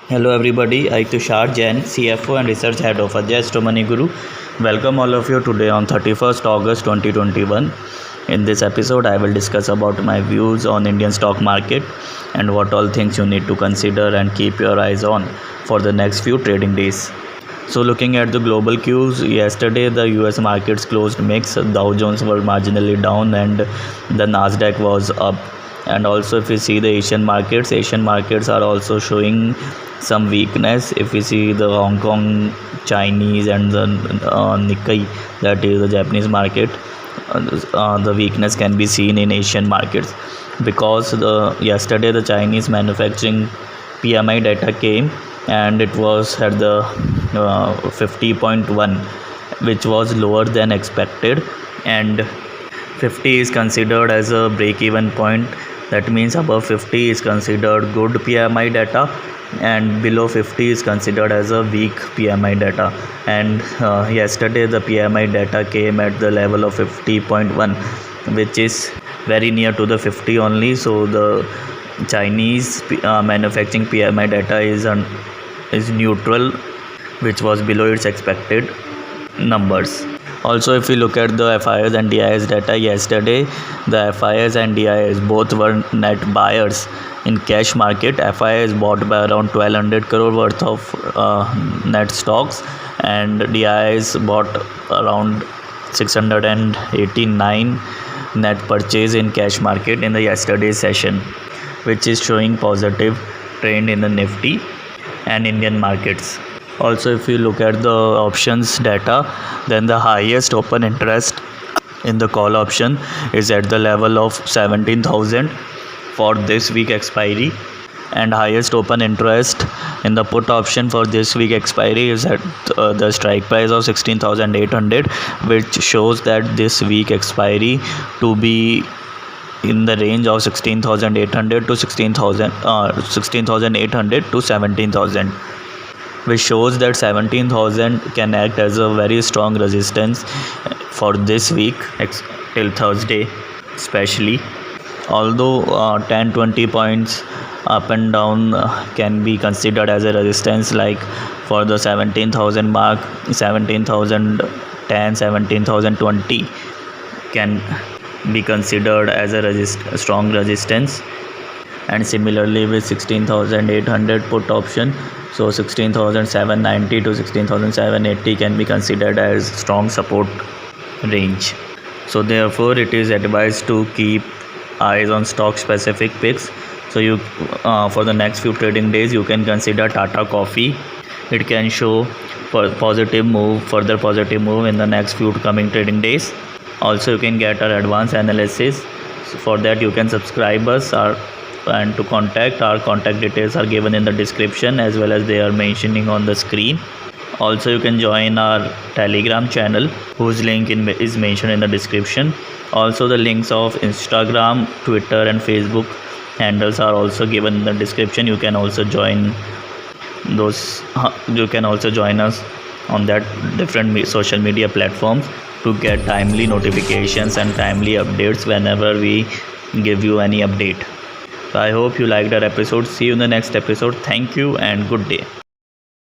Hello everybody, I Tushar Jain, CFO and Research Head of Adjust Money Guru. Welcome all of you today on 31st August 2021. In this episode, I will discuss about my views on Indian stock market and what all things you need to consider and keep your eyes on for the next few trading days. So looking at the global cues, yesterday the US markets closed mixed. Dow Jones were marginally down and the Nasdaq was up. And also if we see the Asian markets are also showing some weakness. If we see the Hong Kong, Chinese and the Nikkei, that is the Japanese market, the weakness can be seen in Asian markets because yesterday the Chinese manufacturing PMI data came and it was at the 50.1, which was lower than expected, and 50 is considered as a break-even point. That means above 50 is considered good PMI data and below 50 is considered as a weak PMI data. And yesterday the PMI data came at the level of 50.1, which is very near to the 50 only. So the Chinese manufacturing PMI data is neutral, which was below its expected numbers. Also, if we look at the FIS and DIS data yesterday, the FIS and DIS both were net buyers in cash market. FIS bought by around 1200 crore worth of net stocks, and DIS bought around 689 net purchase in cash market in the yesterday's session, which is showing positive trend in the Nifty and Indian markets. Also, if you look at the options data, then the highest open interest in the call option is at the level of 17,000 for this week expiry, and highest open interest in the put option for this week expiry is at the strike price of 16,800, which shows that this week expiry to be in the range of 16,800 to 16,800 to 17,000, which shows that 17,000 can act as a very strong resistance for this week till Thursday especially. Although 10-20 points up and down can be considered as a resistance, like for the 17,000 mark, 17,010, 17,020 can be considered as a strong resistance, and similarly with 16,800 put option, so 16,790 to 16,780 can be considered as strong support range. So therefore it is advised to keep eyes on stock specific picks. So you for the next few trading days you can consider Tata Coffee. It can show further positive move in the next few coming trading days. Also you can get our advanced analysis. So for that you can subscribe us, and to contact, our contact details are given in the description as well as they are mentioning on the screen. Also you can join our Telegram channel, whose link is mentioned in the description. Also the links of Instagram, Twitter and Facebook handles are also given in the description. You can also join us on that different social media platforms to get timely notifications and timely updates whenever we give you any update. So I hope you liked our episode. See you in the next episode. Thank you and good day.